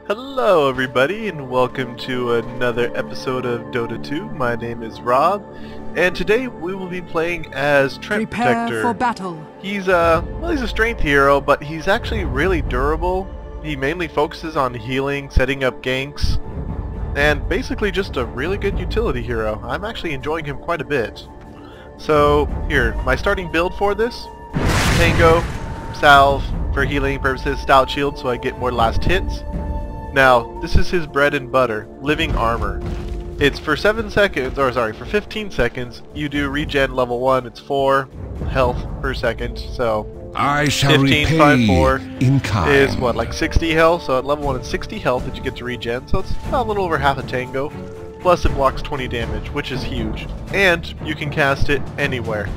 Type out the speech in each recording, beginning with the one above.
Hello everybody and welcome to another episode of Dota 2. My name is Rob and today we will be playing as Treant Protector. For battle. He's a strength hero, but he's actually really durable. He mainly focuses on healing, setting up ganks, and basically just a really good utility hero. I'm actually enjoying him quite a bit. So here, my starting build for this: Tango, Salve for healing purposes, Stout Shield so I get more last hits. Now, this is his bread and butter, Living Armor. It's for 7 seconds, or sorry, for 15 seconds, you do regen level 1, it's 4 health per second, so I shall 15 repay times 4 in kind. is what, like 60 health, so at level 1 it's 60 health that you get to regen, so it's about a little over half a Tango, plus it blocks 20 damage, which is huge, and you can cast it anywhere.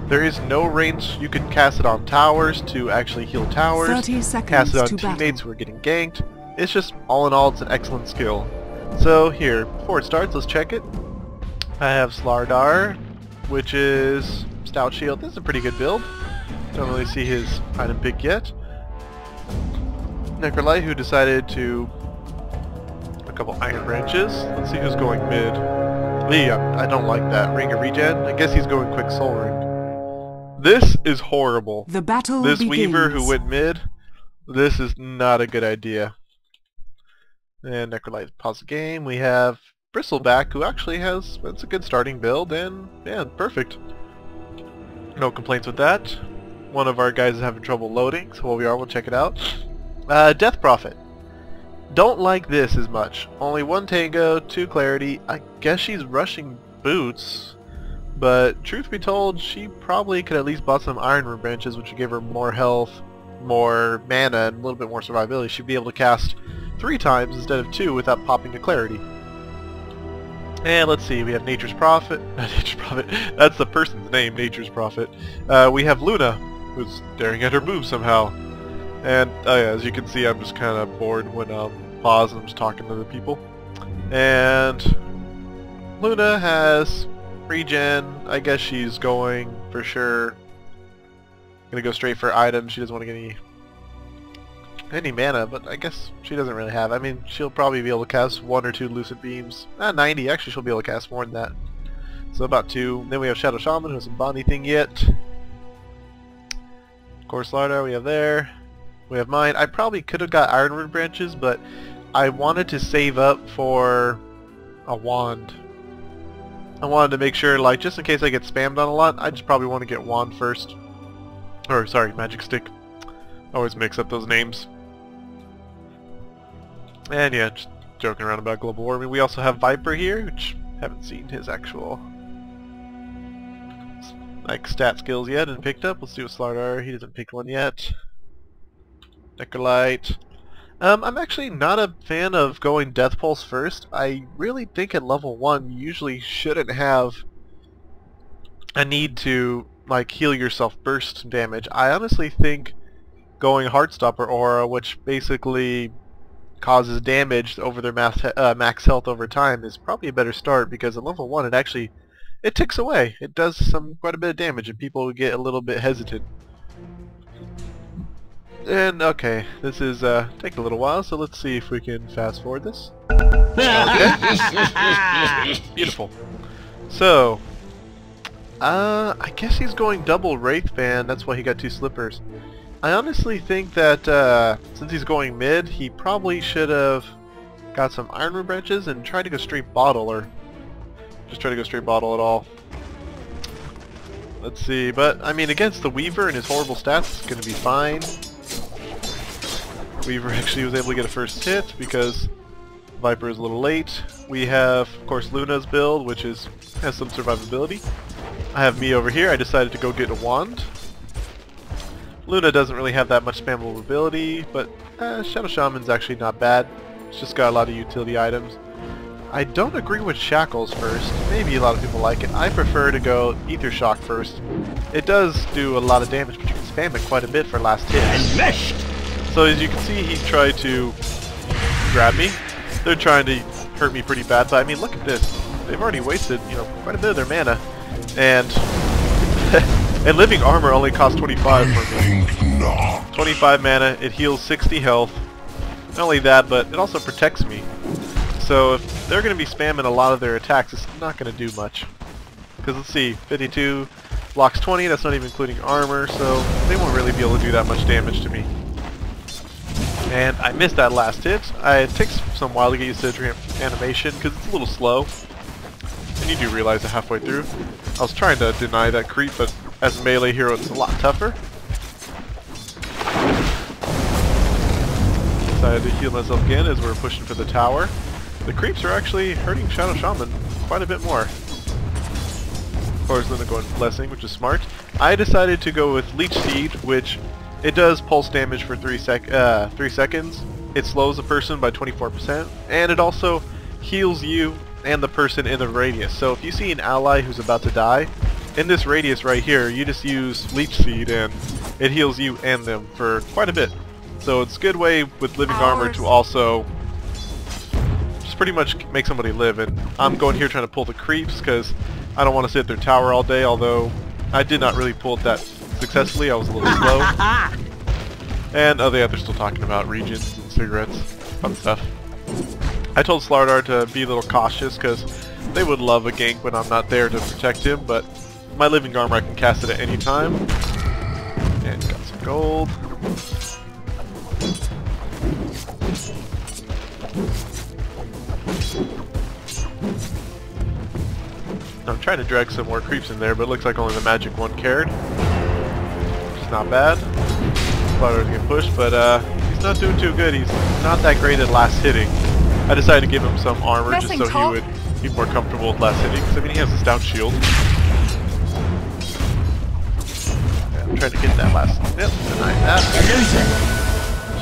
There is no range. You can cast it on towers to actually heal towers, 30 seconds cast it on to teammates battle. who are getting ganked. It's just, all in all, it's an excellent skill. So here, before it starts, let's check it. I have Slardar, which is Stout Shield. This is a pretty good build. Don't really see his item pick yet. Necrolite, who decided to a couple Iron Branches. Let's see who's going mid. Lee, I don't like that. Ring of Regen. I guess he's going Quick Soul Ring. This is horrible. The battle This begins. Weaver who went mid, this is not a good idea. And Necrolite pause the game. We have Bristleback, who actually has, it's a good starting build, and yeah, perfect. No complaints with that. One of our guys is having trouble loading, so while we are, we'll check it out. Death Prophet. Don't like this as much. Only 1 Tango, 2 Clarity. I guess she's rushing boots. But truth be told, she probably could at least bought some Iron Branches, which would give her more health, more mana, and a little bit more survivability. She'd be able to cast 3 times instead of 2 without popping a Clarity. And let's see, we have Nature's Prophet. Not Nature's Prophet. That's the person's name, Nature's Prophet. We have Luna, who's staring at her boobs somehow. And oh yeah, as you can see, I'm just kind of bored when pause and I'm just talking to the people. And Luna has regen. I guess she's going for sure. Gonna go straight for items. She doesn't want to get any mana, but I guess she doesn't really have. I mean, she'll probably be able to cast 1 or 2 Lucid Beams. 90. Actually, she'll be able to cast more than that. So about 2. Then we have Shadow Shaman, who hasn't bought anything yet. Of course, Lardar we have there. We have mine. I probably could have got Ironwood Branches, but I wanted to save up for a wand. I wanted to make sure, like, just in case I get spammed on a lot, I just probably want to get wand first. Or, sorry, magic stick. I always mix up those names. And yeah, just joking around about global warming. We also have Viper here, which haven't seen his actual like stat skills yet and picked up. Let's see what Slardar. He hasn't picked one yet. Necrolite. I'm actually not a fan of going Death Pulse first. I really think at level 1 you usually shouldn't have a need to like heal yourself burst damage. I honestly think going Heartstopper Aura, which basically causes damage over their max health over time, is probably a better start, because at level 1 it ticks away. It does quite a bit of damage and people get a little bit hesitant. And okay, this is taking a little while, so let's see if we can fast forward this. Okay. Beautiful. So, I guess he's going double Wraith Band, that's why he got 2 slippers. I honestly think that since he's going mid, he probably should have got some Iron Branches and tried to go straight bottle, or just try to go straight bottle at all. Let's see, but I mean, against the Weaver and his horrible stats, it's going to be fine. Weaver actually was able to get a first hit because Viper is a little late. We have, of course, Luna's build, which has some survivability. I have me over here. I decided to go get a wand. Luna doesn't really have that much spammable ability, but Shadow Shaman's actually not bad. It's just got a lot of utility items. I don't agree with Shackles first. Maybe a lot of people like it. I prefer to go Ether Shock first. It does do a lot of damage, but you can spam it quite a bit for last hit. Enmeshed! So as you can see, he tried to grab me. They're trying to hurt me pretty bad, but I mean, look at this. They've already wasted, you know, quite a bit of their mana. And and Living Armor only costs 25 for me. 25 mana, it heals 60 health. Not only that, but it also protects me. So if they're going to be spamming a lot of their attacks, it's not going to do much. Because let's see, 52 blocks 20, that's not even including armor, so they won't really be able to do that much damage to me. And I missed that last hit. It takes some while to get used to the animation because it's a little slow. And you do realize it halfway through. I was trying to deny that creep, but as a melee hero it's a lot tougher. Decided to heal myself again as we're pushing for the tower. The creeps are actually hurting Shadow Shaman quite a bit more. Of course, Luna going Blessing, which is smart. I decided to go with Leech Seed, which it does pulse damage for 3 seconds. It slows a person by 24%, and it also heals you and the person in the radius. So if you see an ally who's about to die, in this radius right here, you just use Leech Seed and it heals you and them for quite a bit. So it's a good way with Living Armor to also just pretty much make somebody live. And I'm going here trying to pull the creeps because I don't want to sit at their tower all day, although I did not really pull that successfully. I was a little slow. And oh yeah, they're still talking about regions and cigarettes. Fun stuff. I told Slardar to be a little cautious because they would love a gank when I'm not there to protect him, but my Living Armor I can cast it at any time. And got some gold. I'm trying to drag some more creeps in there, but it looks like only the magic one cared. Which is not bad. Slardar's getting pushed, but he's not doing too good. He's not that great at last hitting. I decided to give him some armor just so he would be more comfortable with last hitting. Because I mean, he has a stout shield. Yeah, I'm trying to get that last. Yep, deny that.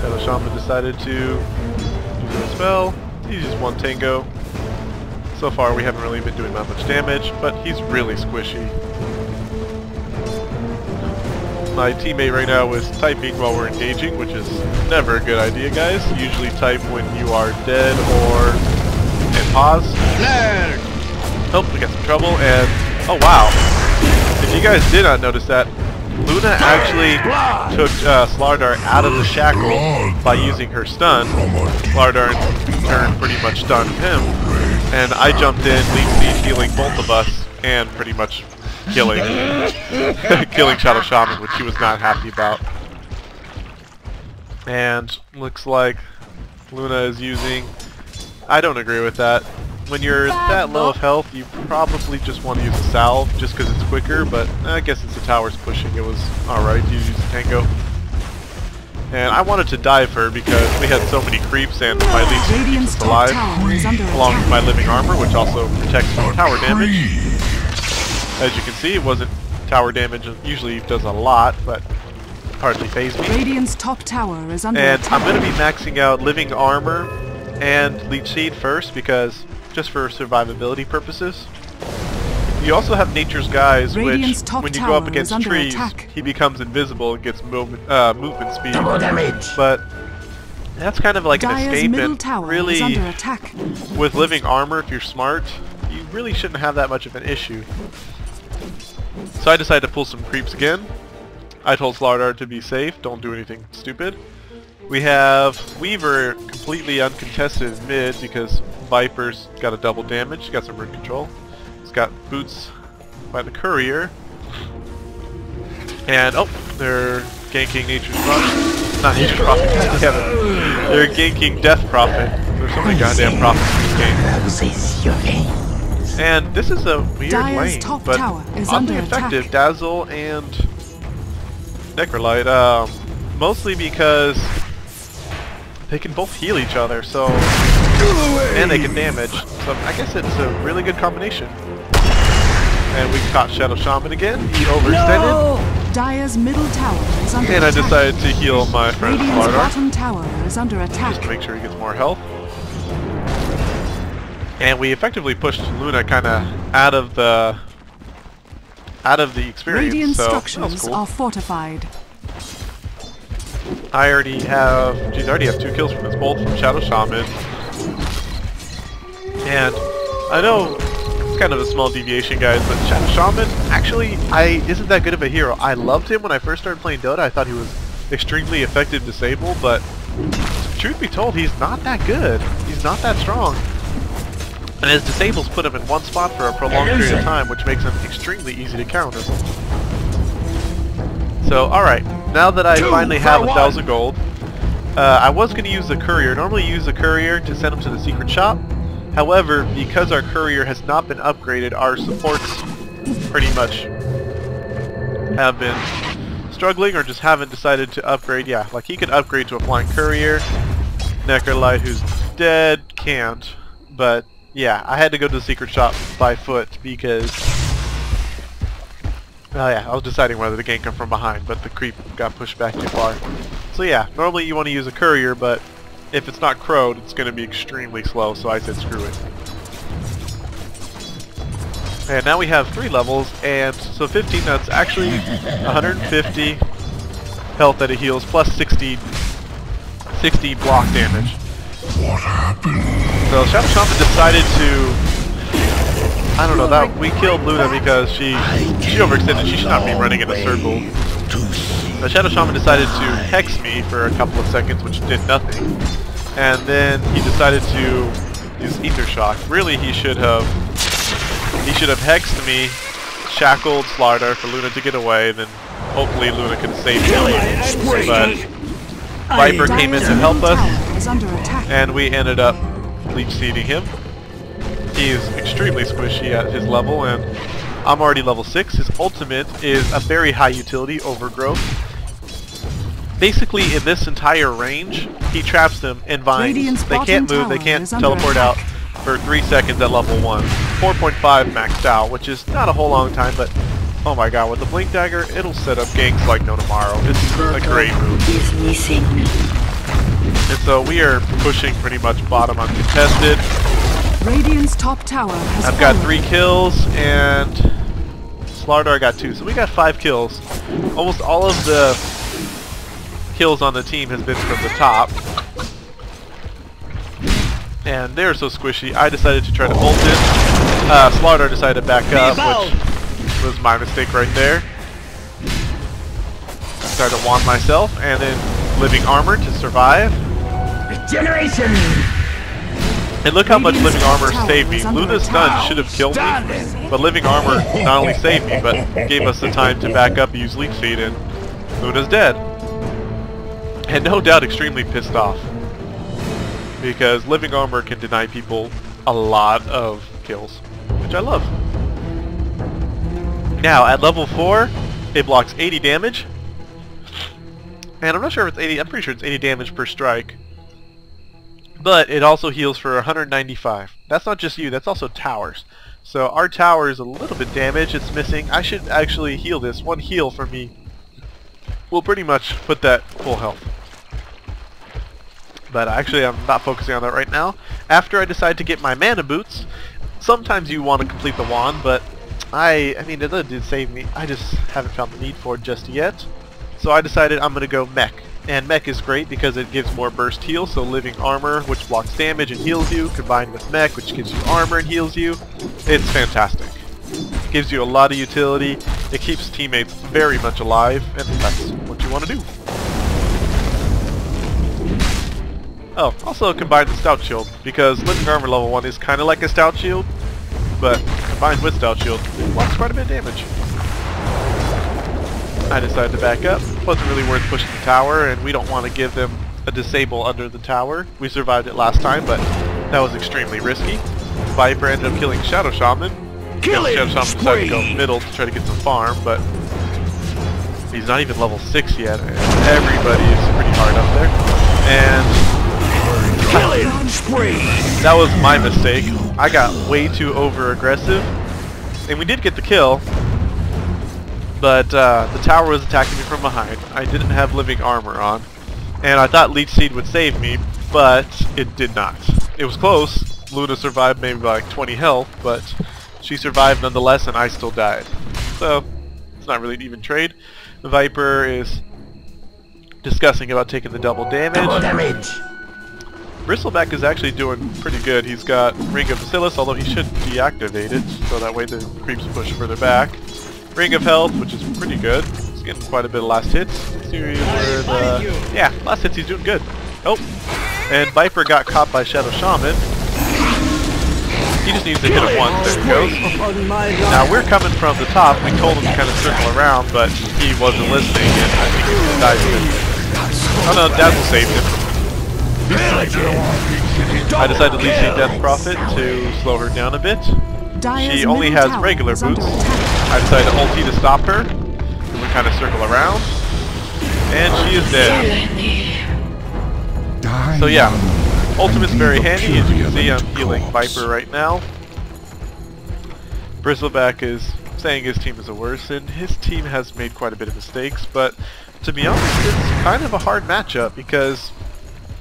Shadow Shaman decided to do a spell. He's just one tango. So far we haven't really been doing that much damage, but he's really squishy. My teammate right now is typing while we're engaging, which is never a good idea, guys. Usually type when you are dead or and pause. Oh, we got some trouble, and oh wow. If you guys did not notice that, Luna actually took Slardar out of the shackle by using her stun. Slardar in turn pretty much stunned him. And I jumped in, Leech Seed healing both of us, and pretty much killing killing Shadow Shaman, which he was not happy about. And looks like Luna is using... I don't agree with that. When you're that low of health, you probably just want to use a salve, just because it's quicker, but I guess since the tower's pushing, it was alright to use a tango. And I wanted to dive her because we had so many creeps and my Leech Seed keeps us alive, along with my Living Armor, which also protects from tower damage. As you can see, it wasn't tower damage. It usually does a lot, but hardly phased me. Radiant's top tower is under and attack. I'm going to be maxing out Living Armor and Leech Seed first, because just for survivability purposes. You also have Nature's Guise, which when you go up against trees, he becomes invisible and gets movement speed. But that's kind of like an escape, and really, with Living Armor, if you're smart, you really shouldn't have that much of an issue. So I decided to pull some creeps again. I told Slardar to be safe, don't do anything stupid. We have Weaver completely uncontested in mid because Viper's got a double damage, he's got some root control. He's got boots by the courier. And oh, they're ganking Nature's Prophet. Not Nature's Prophet, they're ganking Death Prophet. There's so many goddamn prophets in this game. And this is a weird lane, but oddly effective. Dazzle and Necrolite, mostly because they can both heal each other, so and they can damage. So I guess it's a really good combination. And we caught Shadow Shaman again. He overextended. No! Dire's middle tower is under and attack. I decided to heal my friend Radiant's Slardar. bottom tower is under attack. Just to make sure he gets more health. And we effectively pushed Luna kind of out of the experience. Radiant so structures cool. are fortified. I already have, geez, I already have 2 kills from this bolt from Shadow Shaman. And I know it's kind of a small deviation, guys, but Shadow Shaman actually isn't that good of a hero. I loved him when I first started playing Dota. I thought he was extremely effective disable, but truth be told, he's not that good. He's not that strong. And his disables put him in one spot for a prolonged period of time, which makes him extremely easy to counter. So, alright, now that I finally have 1,000 gold, I was going to use the courier. Normally use the courier to send him to the secret shop. However, because our courier has not been upgraded, our supports pretty much have been struggling or just haven't decided to upgrade. Yeah, like he could upgrade to a flying courier. Necrolite, who's dead, can't. But yeah, I had to go to the secret shop by foot because I was deciding whether to gank him from behind, but the creep got pushed back too far. So yeah, normally you want to use a courier, but if it's not crowed, it's going to be extremely slow, so I said screw it. And now we have 3 levels, and so 15, that's actually 150 health that it heals, plus 60 block damage. What happened? So Shadow Shaman decided to, I don't know, that we killed Luna because she overextended. She should not be running in a circle. The Shadow Shaman decided to hex me for a couple of seconds, which did nothing. And then he decided to use Ether Shock. Really, he should have hexed me, shackled Slardar for Luna to get away, then hopefully Luna could save me. But Viper came in to help us, and we ended up leech seeding him. He is extremely squishy at his level, and I'm already level 6. His ultimate is a very high utility, Overgrowth. Basically, in this entire range, he traps them in vines. They can't move, they can't teleport out for 3 seconds at level 1. 4.5 maxed out, which is not a whole long time, but oh my god, with the Blink Dagger, it'll set up ganks like no tomorrow. It's a great move. And so we are pushing pretty much bottom uncontested. Radiant's top tower has I've got 3 kills, and Slardar got 2, so we got 5 kills. Almost all of the kills on the team has been from the top. And they're so squishy, I decided to try to ult it. Slardar decided to back up, which was my mistake right there. Started to wand myself, and then living armor to survive. Regeneration! And look how much living armor saved me. Luna's stun should have killed me, but living armor not only saved me, but gave us the time to back up, use leech seed, and Luna's dead. And no doubt extremely pissed off, because living armor can deny people a lot of kills, which I love. Now at level 4, it blocks 80 damage, and I'm not sure if it's 80. I'm pretty sure it's 80 damage per strike. But it also heals for 195. That's not just you, that's also towers. So our tower is a little bit damaged, it's missing. I should actually heal this. 1 heal for me will pretty much put that full health. But actually I'm not focusing on that right now. After I decide to get my mana boots, sometimes you want to complete the wand, but I mean it did save me. I just haven't found the need for it just yet. So I decided I'm going to go mech. And mech is great because it gives more burst heal, so living armor, which blocks damage and heals you, combined with mech, which gives you armor and heals you. It's fantastic. It gives you a lot of utility, it keeps teammates very much alive, and that's what you want to do. Oh, also combined with stout shield, because living armor level 1 is kind of like a stout shield, but combined with stout shield, it blocks quite a bit of damage. I decided to back up. Wasn't really worth pushing the tower, and we don't want to give them a disable under the tower. We survived it last time, but that was extremely risky. Viper ended up killing Shadow Shaman. Shadow Shaman decided to go middle to try to get some farm, but he's not even level 6 yet, and everybody is pretty hard up there. And that was my mistake. I got way too over-aggressive, and we did get the kill. But the tower was attacking me from behind. I didn't have living armor on. And I thought Leech Seed would save me, but it did not. It was close. Luna survived maybe by like 20 health, but she survived nonetheless and I still died. So, it's not really an even trade. The Viper is discussing about taking the double damage. Bristleback is actually doing pretty good. He's got Ring of Bacillus, although he should deactivate it, so that way the creeps push further back. Ring of Health, which is pretty good. He's getting quite a bit of last hits. Yeah, last hits he's doing good. Oh! And Viper got caught by Shadow Shaman. He just needs to hit him once. There he goes. Now we're coming from the top. We told him to kind of circle around, but he wasn't listening, and I think he died of it. Oh no, Dazzle saved him. I decided to leave the Death Prophet to slow her down a bit. She only has regular boots. I decided to ulti to stop her. And we kind of circle around. And she is dead. So yeah, ultimate's very handy. As you can see, I'm healing Viper right now. Bristleback is saying his team is the worst, and his team has made quite a bit of mistakes, but to be honest, it's kind of a hard matchup because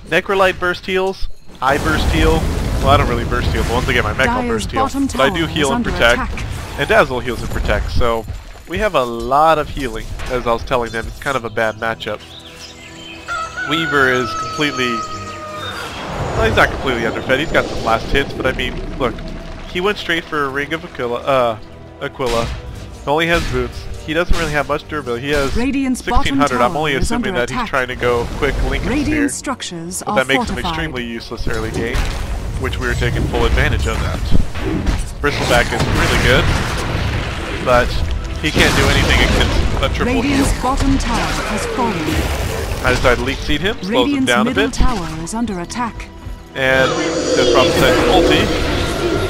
Necrolite burst heals, I burst heal. Well, I don't really burst heal, but once I get my mech I'll burst heal. But I do heal and protect, and Dazzle heals and protects, so we have a lot of healing. As I was telling them, it's kind of a bad matchup. Weaver is completely... well, he's not completely underfed, he's got some last hits, but I mean, look, he went straight for a Ring of Aquila. He only has boots. He doesn't really have much durability. He has 1600. I'm only assuming that he's trying to go quick Lincoln Sphere. But that makes him extremely useless early game, which we were taking full advantage of that. Bristleback is really good, but he can't do anything against a triple heal. Bottom tower has fallen. I decided to Leech Seed him, slows him down a bit. Tower is under attack. And this problem said ulti,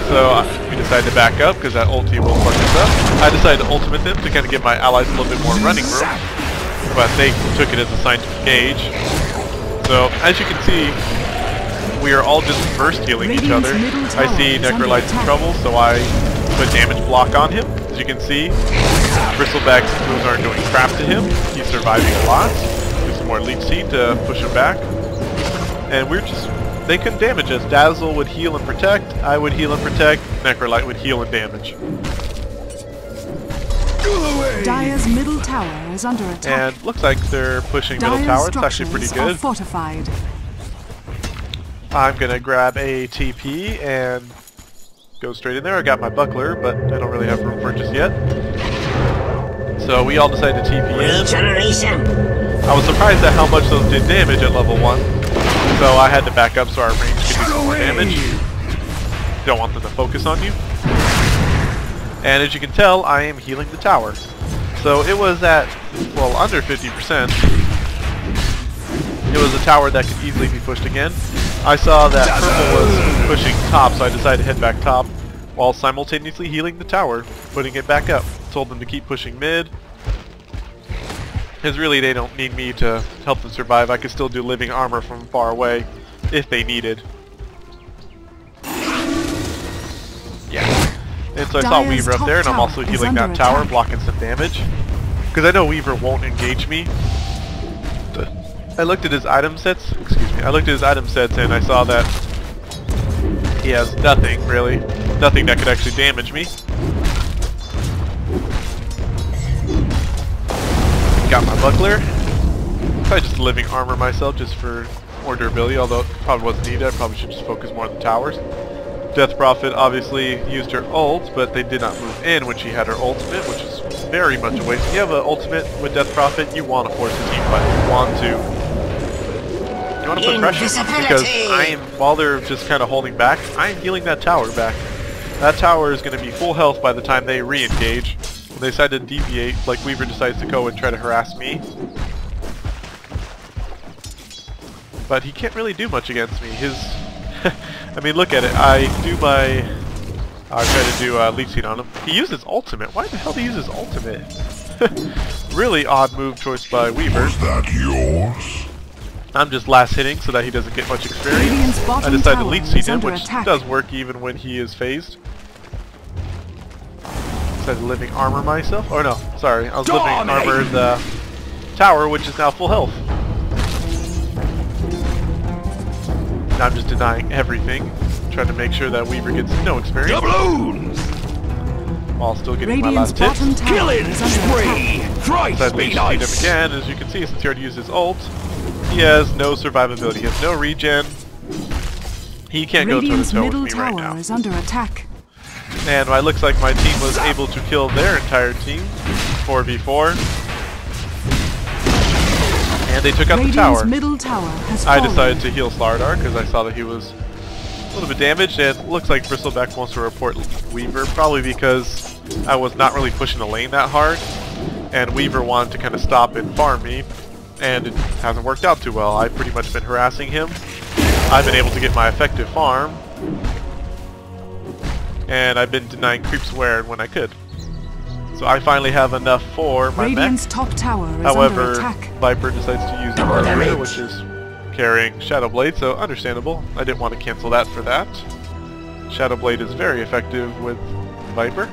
so we decided to back up because that ulti will fuck us up. I decided to ultimate them to kind of give my allies a little bit more running room, but they took it as a sign to engage. So as you can see, we are all just burst healing each other. I see Necrolite's in trouble, so I put damage block on him. As you can see, Bristleback's moves aren't doing crap to him. He's surviving a lot. Do some more Leech Seed to push him back. And we're just... they couldn't damage us. Dazzle would heal and protect, I would heal and protect, Necrolite would heal and damage. Dire's middle tower is under attack. And looks like they're pushing middle tower. It's actually pretty good. Fortified. I'm gonna grab a TP and go straight in there. I got my buckler, but I don't really have room for it just yet. So we all decided to TP in. I was surprised at how much those did damage at level 1. So I had to back up so our range could do some more damage. You don't want them to focus on you. And as you can tell, I am healing the tower. So it was at, well, under 50%. It was a tower that could easily be pushed again. I saw that purple was pushing top, so I decided to head back top while simultaneously healing the tower, putting it back up. Told them to keep pushing mid. Because really they don't need me to help them survive. I could still do living armor from far away if they needed. Yeah. And so I saw Weaver up there, and I'm also healing that tower, blocking some damage. Because I know Weaver won't engage me. I looked at his item sets, I looked at his item sets and I saw that he has nothing, really. Nothing that could actually damage me. Got my buckler. Probably just living armor myself just for more durability, although it probably wasn't needed. I probably should just focus more on the towers. Death Prophet obviously used her ult, but they did not move in when she had her ultimate, which is very much a waste. If you have an ultimate with Death Prophet, you want to force the team fight. You want to put pressure on them, because while they're just kind of holding back, I am healing that tower back. That tower is going to be full health by the time they re-engage. When they decide to deviate, like Weaver decides to go and try to harass me. But he can't really do much against me. I mean, look at it. I try to do Leech Seed on him. He uses ultimate. Why the hell did he use his ultimate? Really odd move choice by Weaver. Was that yours? I'm just last hitting so that he doesn't get much experience. I decided to Leech Seed him, which does work even when he is phased. Decided to living armor myself. Oh no, sorry. I was living armor the tower, which is now full health. Now I'm just denying everything, trying to make sure that Weaver gets no experience. Doubloons! While still getting my last hit. Killing spree! Thrice be nice! Him again. As you can see, since he already used his ult, he has no survivability. He has no regen. He can't go toe-to-toe with me right now. Is under attack. And it looks like my team was able to kill their entire team, 4v4. And they took out the Radiant's tower. middle tower has I fallen. decided to heal Slardar because I saw that he was a little bit damaged, and it looks like Bristleback wants to report Weaver, probably because I was not really pushing the lane that hard, and Weaver wanted to kind of stop and farm me, and it hasn't worked out too well. I've pretty much been harassing him. I've been able to get my effective farm, and I've been denying creeps where and when I could. So I finally have enough for my Radiant's mech. top tower is However, under attack. Viper decides to use the Archer, which is carrying Shadow Blade, so understandable. I didn't want to cancel that for that. Shadow Blade is very effective with Viper.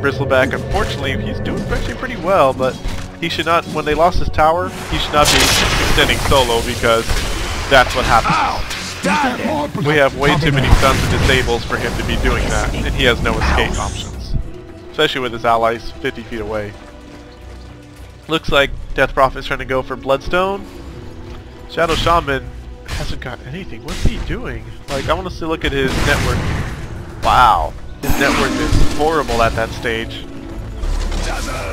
Bristleback, unfortunately, he's doing actually pretty well, but he should not, when they lost his tower, he should not be extending solo because that's what happens. We have way too many stuns and disables for him to be doing that, and he has no escape options. Especially with his allies 50 feet away. Looks like Death Prophet's trying to go for Bloodstone. Shadow Shaman hasn't got anything. What's he doing? Like, I want to look at his network. Wow. His network is horrible at that stage.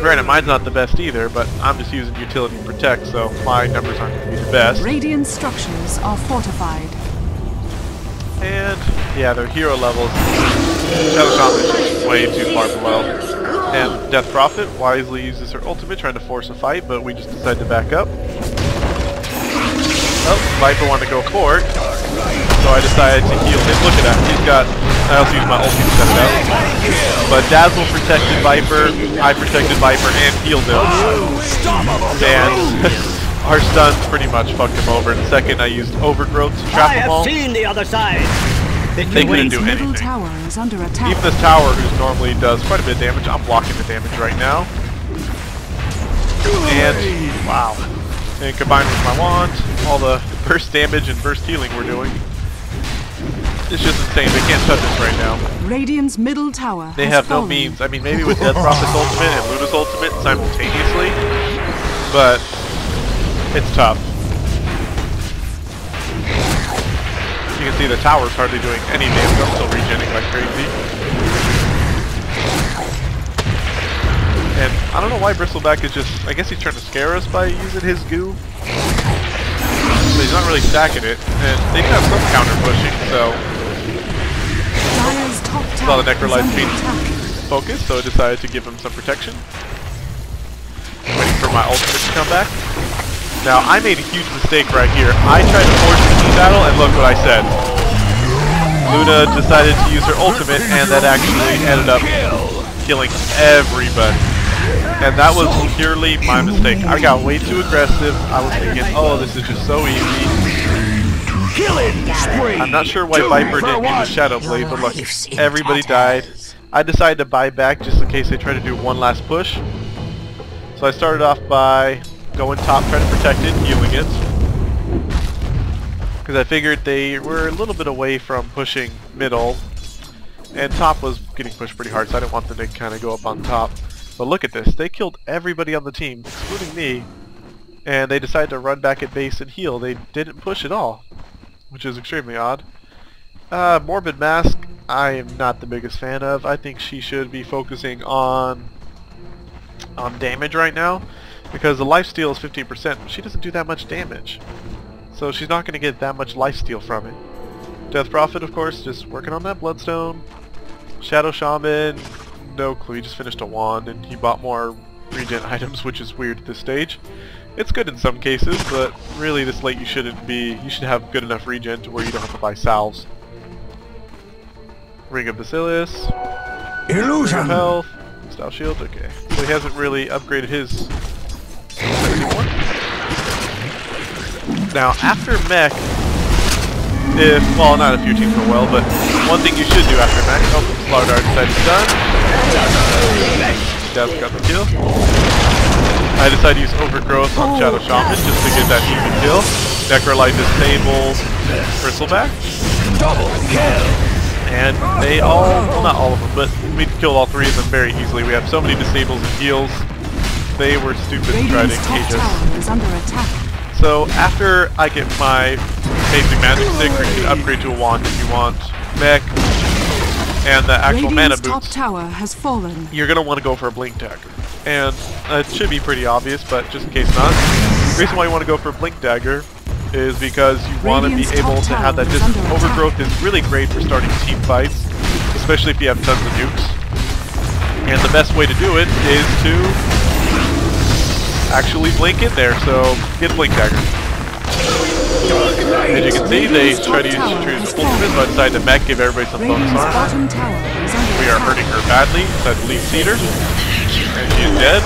Granted, mine's not the best either, but I'm just using utility and protect, so my numbers aren't going to be the best. Radiant structures are fortified. And, yeah, their hero levels. Shadow Shaman is just way too far below. And Death Prophet wisely uses her ultimate, trying to force a fight, but we just decide to back up. Oh, Viper wanted to go for it, so I decided to heal him. Look at that, he's got... I also used my ulti to set it up. But Dazzle protected Viper, I protected Viper, and healed him. And our stuns pretty much fucked him over. In a second, I used Overgrowth to trap them all. I have seen the other side. They couldn't do Middle anything. tower is under attack. Even this tower, who normally does quite a bit of damage, I'm blocking the damage right now. And, wow. And combined with my wand, all the burst damage and burst healing we're doing, it's just insane. They can't touch us right now. Radiant's middle tower They has have no fallen. means. I mean, maybe with Death Prophet's ultimate and Luna's ultimate simultaneously, but it's tough. You can see the tower's hardly doing any damage. I'm still regenerating like crazy. And I don't know why Bristleback is just... I guess he's trying to scare us by using his goo. But he's not really stacking it. And they do have some counter pushing, so... Dire's top Saw tower the is Necrolyte under being attack. focused, so I decided to give him some protection. Waiting for my ultimate to come back. Now, I made a huge mistake right here. I tried to force the team battle, and look what I said. Luna decided to use her ultimate, and that actually ended up killing everybody. And that was purely my mistake. I got way too aggressive. I was thinking, oh, this is just so easy. I'm not sure why Viper didn't use the Shadow Blade, but look, everybody died. I decided to buy back just in case they try to do one last push. So I started off by going top, trying to protect it, healing it. Because I figured they were a little bit away from pushing middle. And top was getting pushed pretty hard, so I didn't want them to kind of go up on top. But look at this, they killed everybody on the team, excluding me. And they decided to run back at base and heal. They didn't push at all, which is extremely odd. Morbid Mask, I am not the biggest fan of. I think she should be focusing on damage right now, because the lifesteal is 15%. She doesn't do that much damage, so she's not going to get that much lifesteal from it. Death Prophet, of course, just working on that Bloodstone. Shadow Shaman, no clue. He just finished a wand, and he bought more regen items, which is weird at this stage. It's good in some cases, but really this late you shouldn't be. You should have good enough regen to where you don't have to buy salves. Ring of Basilius. Illusion. Health. Style shield. Okay. So he hasn't really upgraded his anymore. Now after mech, well, not if your team's going well, but one thing you should do after mech. Oh, Slardar decided to done. Dev got the kill. I decided to use Overgrowth on Shadow Shaman just to get that easy kill. Necrolyte disabled Bristleback. Double kill. And they all, well not all of them, but we killed all three of them very easily. We have so many disables and heals. They were stupid to try to Radiant's top engage us. tower is under attack. So after I get my basic magic stick, or you can upgrade to a wand if you want, mech, and the actual mana Radiant's top boots, tower has fallen. you're going to want to go for a blink dagger. And it should be pretty obvious, but just in case not. The reason why you want to go for Blink Dagger is because you want to be able to have that distance. Overgrowth is really great for starting team fights, especially if you have tons of nukes. And the best way to do it is to actually blink in there, so get Blink Dagger. As you can see, they try to use Treant's ultimate, but I decided to mech, give everybody some bonus armor. We are hurting her badly, so I leave Cedar. And she's dead.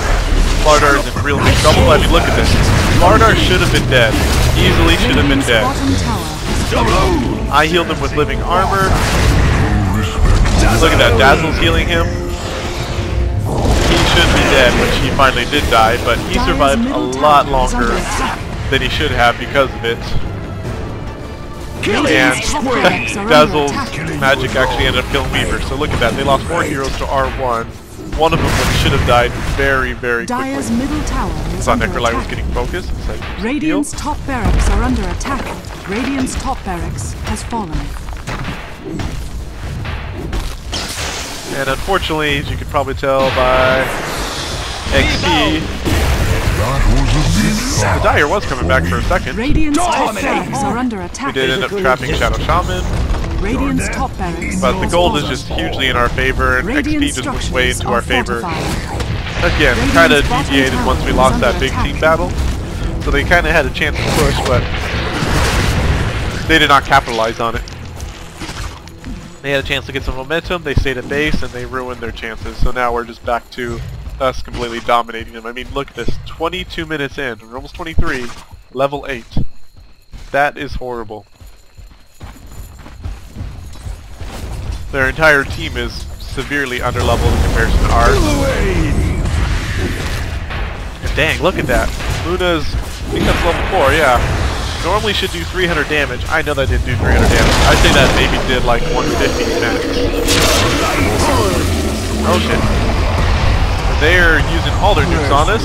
Slardar is in real big trouble. I mean, look at this. Slardar should have been dead. Easily should have been dead. I healed him with living armor. Look at that, Dazzle's healing him. He should be dead, which he finally did die, but he survived a lot longer than he should have because of it. And Dazzle's magic actually ended up killing Weaver, so look at that. They lost 4 heroes to R1. One of them should have died very, very quickly. Dire's middle tower is Thought under Necrolite was attack. getting focused. Radiant's top barracks are under attack. Radiant's top barracks has fallen. And unfortunately, as you can probably tell by XP, the Dire was coming back for a second. Radiant's top barracks are under We attack. did end up trapping Shadow Shaman, Radiant's top barracks. but the gold is just hugely in our favor, and XP just went way into our favor. Again, kind of deviated once we lost that big team battle, so they kind of had a chance to push, but they did not capitalize on it. They had a chance to get some momentum, they stayed at base, and they ruined their chances. So now we're just back to us completely dominating them. I mean, look at this. 22 minutes in. We're almost 23. Level 8. That is horrible. Their entire team is severely underleveled in comparison to ours. And dang, look at that. Luna's, I think that's level 4, yeah. Normally should do 300 damage. I know that didn't do 300 damage. I'd say that maybe did like 150 max. Oh shit. They're using all their nukes on us.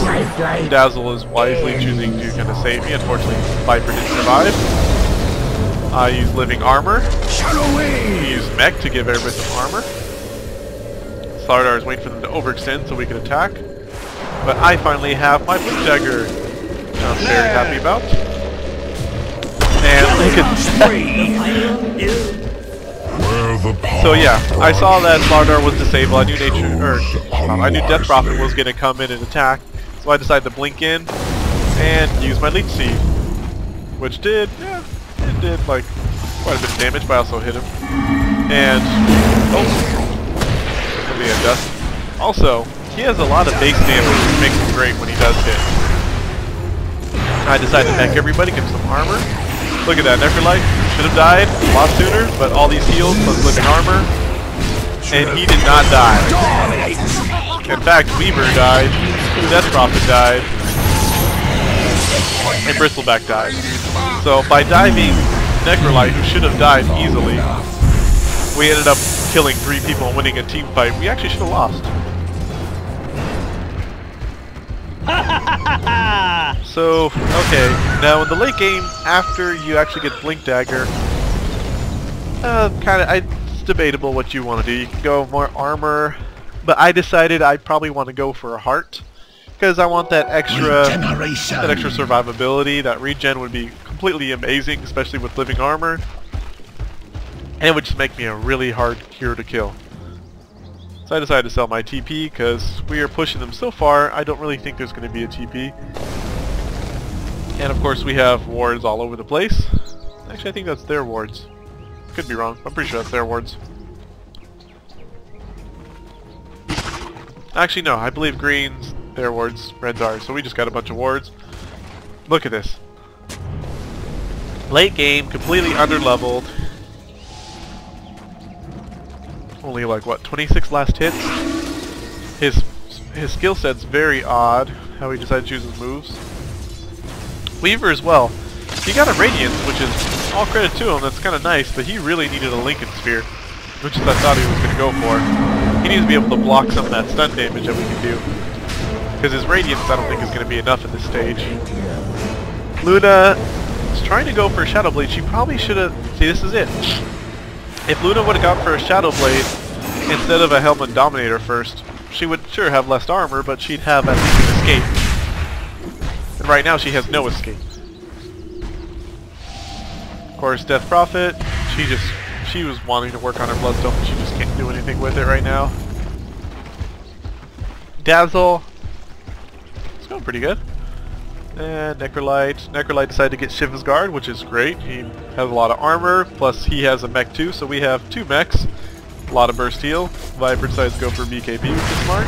Dazzle is wisely choosing to kind of save me. Unfortunately, Viper didn't survive. I used living armor. We used mech to give everybody some armor. Slardar is waiting for them to overextend so we can attack. But I finally have my Blink Dagger. I'm very happy about. And look at so yeah, I saw that Slardar was disabled. I knew I knew Death Prophet was going to come in and attack, so I decided to blink in and use my Leech Seed, which did, yeah, it did like quite a bit of damage, but I also hit him. And dust. Also, he has a lot of base damage, which makes him great when he does hit. I decided to mech everybody, give him some armor. Look at that, Necrolite should have died a lot sooner, but all these heals plus living armor, and he did not die. In fact, Weaver died, Death Prophet died, and Bristleback died. So by diving Necrolite, who should have died easily, we ended up killing 3 people and winning a team fight. We actually should have lost. So, okay, now in the late game, after you actually get Blink Dagger, it's debatable what you want to do. You can go more armor, but I decided I probably want to go for a heart, because I want that extra survivability. That regen would be completely amazing, especially with living armor, and it would just make me a really hard hero to kill. So I decided to sell my TP because we are pushing them so far. I don't really think there's going to be a TP. And of course we have wards all over the place. Actually, I think that's their wards. Could be wrong. I'm pretty sure that's their wards. Actually, no. I believe green's their wards, red's ours. So we just got a bunch of wards. Look at this. Late game, completely underleveled. Only like what, 26 last hits? His skill set's very odd, how he decided to choose his moves. Weaver as well. He got a Radiance, which is all credit to him, that's kind of nice, but he really needed a Lincoln Sphere, which is I thought he was going to go for. He needs to be able to block some of that stun damage that we can do. Because his Radiance I don't think is going to be enough at this stage. Luna is trying to go for a Shadow Blade. She probably should have... See, this is it. If Luna would have gone for a Shadow Blade instead of a Helmet Dominator first, she would sure have less armor, but she'd have at least an escape. And right now she has no escape. Of course, Death Prophet, she was wanting to work on her Bloodstone, but she just can't do anything with it right now. Dazzle, it's going pretty good. And Necrolite decided to get Shiva's Guard, which is great. He has a lot of armor, plus he has a mech too, so we have 2 mechs. A lot of burst heal. Viper decides to go for BKB, which is smart.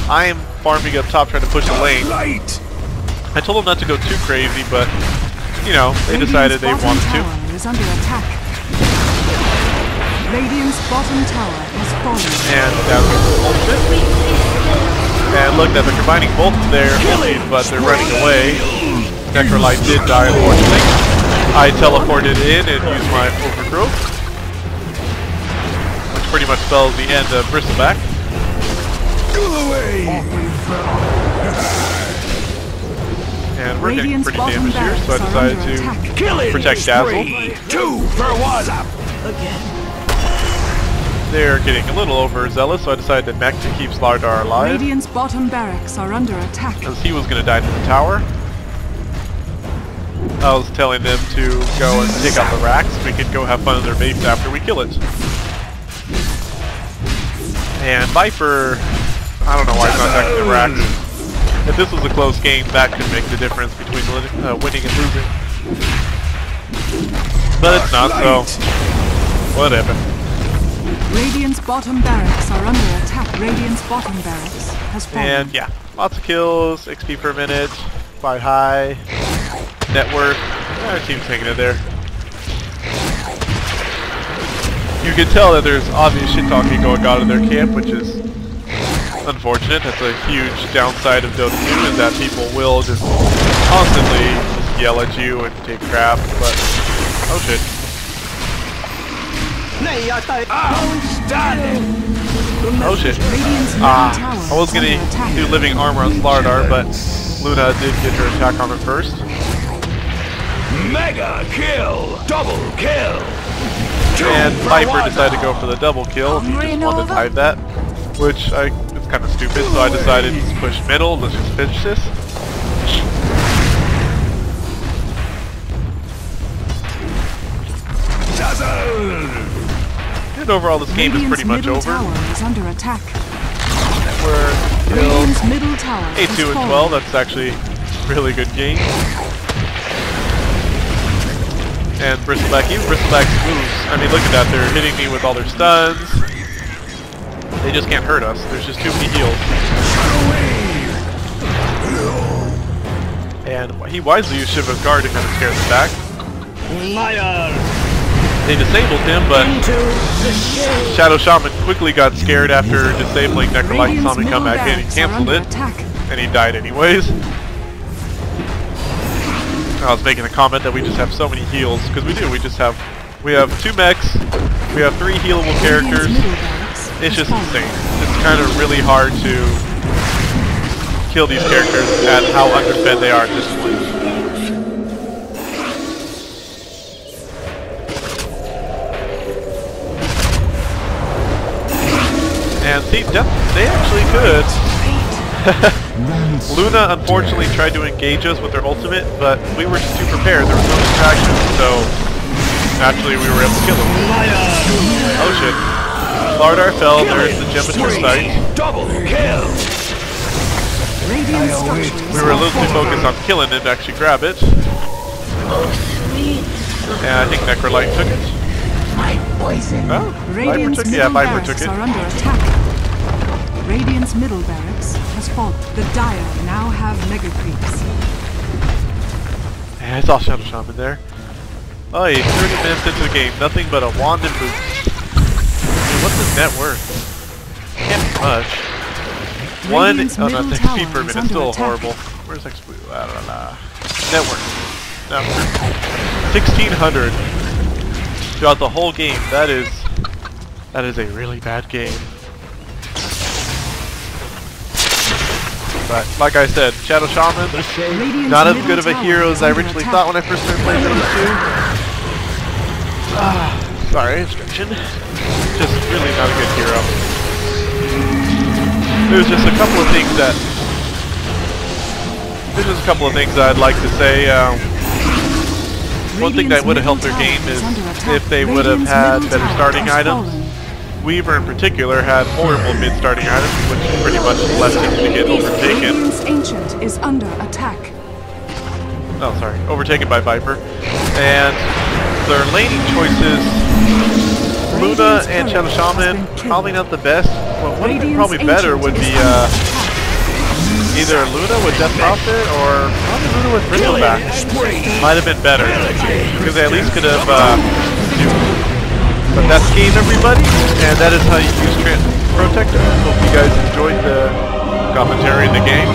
I am farming up top trying to push the lane. I told them not to go too crazy, but, you know, they decided they wanted to. Is under attack. Radiant's bottom tower has fallen. And that was bullshit. And look, they're combining both of their ulties, but they're running away. Necrolite did die, unfortunately. I teleported in and used my overgrowth, which pretty much spells the end of Bristleback. And we're getting pretty damaged here, so I decided to protect Dazzle. 2 for 1 up. They're getting a little overzealous, so I decided to mech to keep Slardar alive. Radiant's bottom barracks are under attack. Because he was going to die to the tower. I was telling them to go and take out the racks. We could go have fun in their base after we kill it. And Viper, I don't know why he's not attacking the racks. If this was a close game, that could make the difference between winning and losing. But it's not, so whatever. Radiant's bottom barracks are under attack. Radiant's bottom barracks has fallen. And yeah, lots of kills, XP per minute, quite high, net worth. Our team's hanging in there. You can tell that there's obvious shit talking going on in their camp, which is unfortunate. That's a huge downside of Dota 2, is that people will just constantly just yell at you and take crap, but oh shit. Oh shit. I was gonna do living armor on Slardar, but Luna did get her attack armor first. Mega kill! Double kill! And Viper decided to go for the double kill. He just wanted to hide that, which it's kind of stupid, so I decided to push middle. Let's just finish this. And overall, this game is pretty much over. Is under attack. We're Radiant's middle tower 8-2 and 12. That's actually a really good game. And Bristleback, even Bristleback's moves. I mean, look at that. They're hitting me with all their stuns. They just can't hurt us. There's just too many heals. And he wisely used Shiva's Guard to kind of scare them back. They disabled him, but Shadow Shaman quickly got scared after disabling Necrolite. Saw me come back in, he cancelled it, and he died anyways. I was making a comment that we just have so many heals, because we do. We have 2 mechs, we have 3 healable characters. It's just insane. It's kind of really hard to kill these characters at how underfed they are at this point. And see, they actually could. Luna unfortunately tried to engage us with her ultimate, but we were just too prepared. There was no distraction, so naturally we were able to kill him. Oh shit. Slardar fell, there's the Gemature site. Double kill! We were a little too focused on killing it to actually grab it. And I think Necrolite took it. Oh, Viper took it. Yeah, Viper took it. Are under attack. Radiant's middle barracks has fallen. The Dire now have mega creeps. Yeah, I saw Shadow Shaman there. Oh, he's 30 minutes into the game. Nothing but a wand and boots. Dude, what's his net worth? Can't be much. Oh no, it's XP per minute. Still horrible. Where's XP? Net worth. No. 1600 throughout the whole game. That is a really bad game. But like I said, Shadow Shaman, not as good of a hero as I originally thought when I first started playing Dota 2. Sorry, stretching. Just really not a good hero. there's just a couple of things that I'd like to say. One thing that would have helped their game is if they would have had better starting items. Weaver in particular had horrible mid-starting items, which pretty much left him to get overtaken. Radiant's Ancient is under attack. Oh, sorry, overtaken by Viper. And their laning choices, Luna and Shadow Shaman, probably not the best. What would have been probably better would be either Luna with Death Prophet or probably Luna with Bristleback. Might have been better, because they at least could have But that's game, everybody, and that is how you use Treant Protector. Hope you guys enjoyed the commentary in the game.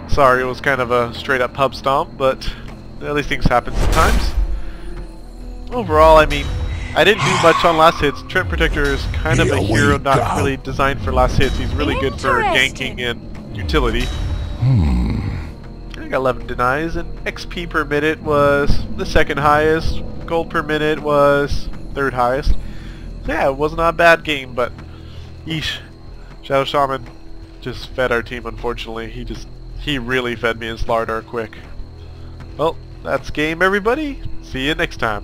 Sorry, it was kind of a straight-up pub stomp, but these things happen sometimes. Overall, I mean, I didn't do much on last hits. Treant Protector is kind of a hero not really designed for last hits. He's really good for ganking and utility. I got 11 denies, and XP per minute was the second highest. Gold per minute was third highest. So yeah, it was not a bad game, but yeesh. Shadow Shaman just fed our team, unfortunately. He really fed me and Slardar quick. Well, that's game, everybody. See you next time.